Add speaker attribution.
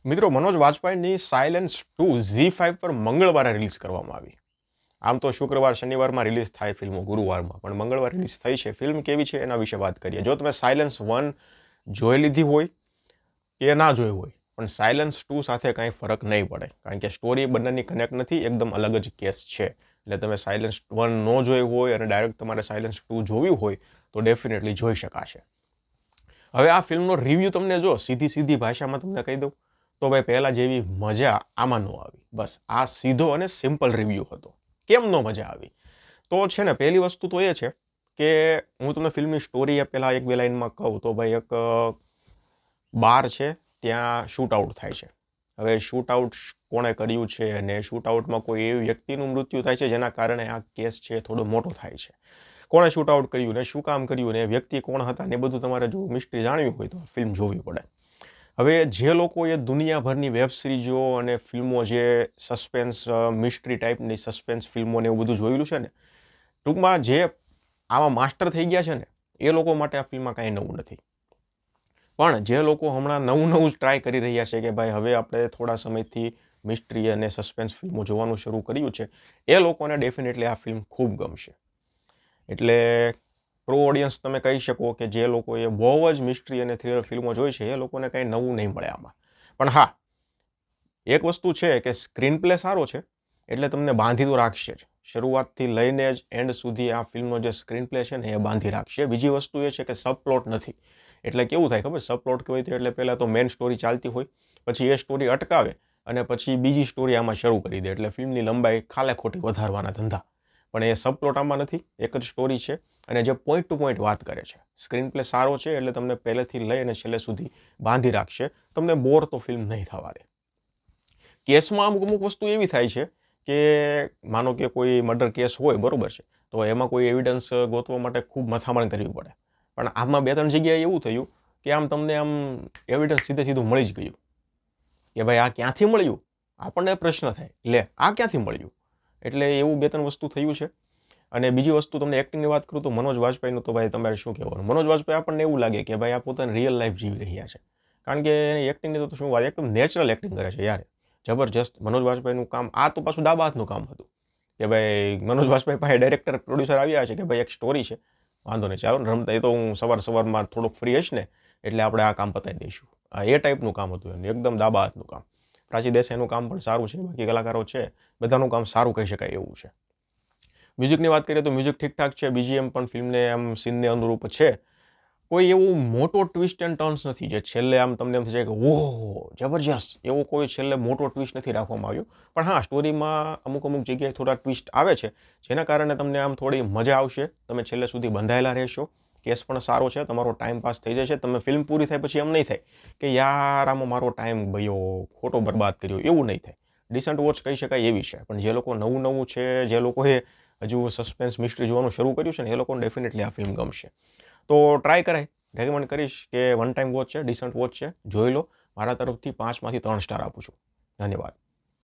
Speaker 1: મિત્રો, Manoj વાજપેયીની silence 2 ZEE5 પર મંગળવારે રિલીઝ કરવામાં આવી. આમ તો શુક્રવાર શનિવારમાં રિલીઝ થાય ફિલ્મો, ગુરુવારમાં, પણ મંગળવારે રિલીઝ થઈ છે. ફિલ્મ કેવી છે એના વિશે વાત કરીએ. જો તમે સાયલેન્સ 1 જોઈ લીધી હોય કે ના જોઈ હોય, પણ સાયલેન્સ 2 સાથે કાંઈ ફરક નહીં પડે, કારણ કે સ્ટોરી બંનેની કનેક્ટ નથી, એકદમ અલગ જ કેસ છે. એટલે તમે સાયલેન્સ 1 ન જોઈ હોય અને ડાયરેક્ટ તમારે સાયલેન્સ 2 જોવી હોય તો ડેફિનેટલી જોઈ શકાશે. હવે આ ફિલ્મનો રિવ્યૂ તમને જો સીધી ભાષામાં તમને કહી દઉં તો ભાઈ, પહેલાં જેવી મજા આમાં ન આવી. બસ આ સીધો અને સિમ્પલ રિવ્યૂ હતો. કેમ ન મજા આવી? તો છે ને, પહેલી વસ્તુ તો એ છે કે હું તમને ફિલ્મની સ્ટોરી પહેલાં એક બે લાઇનમાં કહું તો ભાઈ, એક બાર છે, ત્યાં શૂટ આઉટ થાય છે. હવે શૂટ આઉટ કોણે કર્યું છે અને શૂટ આઉટમાં કોઈ એવી વ્યક્તિનું મૃત્યુ થાય છે જેના કારણે આ કેસ છે થોડો મોટો થાય છે. કોણે શૂટ આઉટ કર્યું ને શું કામ કર્યું ને વ્યક્તિ કોણ હતા ને બધું તમારે જો મિસ્ટ્રી જાણવી હોય તો ફિલ્મ જોવી પડે. હવે જે લોકોએ દુનિયાભરની વેબ સિરીઝો અને ફિલ્મો, જે સસ્પેન્સ મિસ્ટ્રી ટાઈપની સસ્પેન્સ ફિલ્મો ને એવું બધું જોયેલું છે ને, ટૂંકમાં જે આમાં માસ્ટર થઈ ગયા છે ને, એ લોકો માટે આ ફિલ્મમાં કાંઈ નવું નથી. પણ જે લોકો હમણાં નવું જ ટ્રાય કરી રહ્યા છે કે ભાઈ, હવે આપણે થોડા સમયથી મિસ્ટ્રી અને સસ્પેન્સ ફિલ્મો જોવાનું શરૂ કર્યું છે, એ લોકોને ડેફિનેટલી આ ફિલ્મ ખૂબ ગમશે. એટલે પ્રો ઓડિયન્સ તમે કહી શકો કે જે લોકોએ બહુ જ મિસ્ટ્રી અને થ્રિલર ફિલ્મો જોઈ છે, એ લોકોને કંઈ નવું નહીં મળે આમાં. પણ હા, એક વસ્તુ છે કે સ્ક્રીન પ્લે સારો છે એટલે તમને બાંધી તો રાખશે જ. શરૂઆતથી લઈને જ એન્ડ સુધી આ ફિલ્મનો જે સ્ક્રીન પ્લે છે ને એ બાંધી રાખશે. બીજી વસ્તુ એ છે કે સબપ્લોટ નથી. એટલે કેવું થાય ખબર? સબપ્લોટ કહેવાય તો એટલે પહેલાં તો મેઇન સ્ટોરી ચાલતી હોય, પછી એ સ્ટોરી અટકાવે અને પછી બીજી સ્ટોરી આમાં શરૂ કરી દે, એટલે ફિલ્મની લંબાઈ ખાલે ખોટી વધારવાના ધંધા. પણ એ સબપ્લોટ આમાં નથી, એક જ સ્ટોરી છે અને જે પોઈન્ટ ટુ પોઈન્ટ વાત કરે છે. સ્ક્રીન પ્લે સારો છે એટલે તમને પહેલેથી લઈ અને છેલ્લે સુધી બાંધી રાખશે. તમને બોર તો ફિલ્મ નહીં થવા દે. કેસમાં અમુક વસ્તુ એવી થાય છે કે માનો કે કોઈ મર્ડર કેસ હોય, બરોબર છે, તો એમાં કોઈ એવિડન્સ ગોતવા માટે ખૂબ મથામણ કરવી પડે. પણ આમાં બે ત્રણ જગ્યાએ એવું થયું કે આમ તમને આમ એવિડન્સ સીધું મળી જ ગયું કે ભાઈ આ ક્યાંથી મળ્યું, આપણને પ્રશ્ન થાય, લે આ ક્યાંથી મળ્યું. એટલે એવું બે ત્રણ વસ્તુ થયું છે. અને બીજી વસ્તુ, તમને એક્ટિંગની વાત કરું તો મનોજ વાજપેયીનું તો ભાઈ તમારે શું કહેવાનું. મનોજ વાજપેયી આપણને એવું લાગે કે ભાઈ આ પોતાની રિયલ લાઈફ જીવી રહ્યા છે, કારણ કે એક્ટિંગની તો શું વાત, એકદમ નેચરલ એક્ટિંગ કરે છે યાર, જબરજસ્ત. મનોજ વાજપેયીનું કામ આ તો પાછું દાબા હાથનું કામ હતું કે ભાઈ મનોજ વાજપેયી પાસે ડાયરેક્ટર પ્રોડ્યુસર આવ્યા છે કે ભાઈ એક સ્ટોરી છે, વાંધો નહીં, ચાલો ને રમતા, એ તો હું સવારમાં થોડોક ફ્રી હશ ને એટલે આપણે આ કામ પતાવી દઈશું. એ ટાઈપનું કામ હતું એનું, એકદમ દાબા હાથનું કામ. પ્રાચી દેસાઈનું કામ પણ સારું છે, બાકી કલાકારો છે બધાનું કામ સારું કહી શકાય એવું છે. મ્યુઝિકની વાત કરીએ તો મ્યુઝિક ઠીકઠાક છે, બીજીએમ પણ ફિલ્મને આમ સીનને અનુરૂપ છે. કોઈ એવું મોટો ટ્વિસ્ટ એન્ડ ટર્ન્સ નથી જે છેલ્લે આમ તમને એમ થશે કે ઓહ જબરજસ્ત, એવો કોઈ છેલ્લે મોટો ટ્વિસ્ટ નથી રાખવામાં આવ્યો. પણ હા, સ્ટોરીમાં અમુક જગ્યાએ થોડા ટ્વિસ્ટ આવે છે જેના કારણે તમને આમ થોડી મજા આવશે, તમે છેલ્લે સુધી બંધાયેલા રહેશો. કેસ પણ સારો છે, તમારો ટાઈમ પાસ થઈ જશે. તમે ફિલ્મ પૂરી થાય પછી એમ નહીં થાય કે યાર આમાં મારો ટાઈમ ગયો, ખોટો બરબાદ કર્યો, એવું નહીં થાય. ડિસન્ટ વોચ કહી શકાય એવી છે. પણ જે લોકો નવું છે, જે લોકોએ હજુ સસ્પેન્સ મિસ્ટ્રી જોવાનું શરૂ કર્યું છે ને, એ લોકોને ડેફિનેટલી આ ફિલ્મ ગમશે. તો ટ્રાય કરાય, રેકમેન્ડ કરીશ કે વન ટાઈમ વોચ છે, ડિસન્ટ વોચ છે, જોઈ લો. મારા તરફથી 5 માંથી 3 સ્ટાર આપું છું. ધન્યવાદ.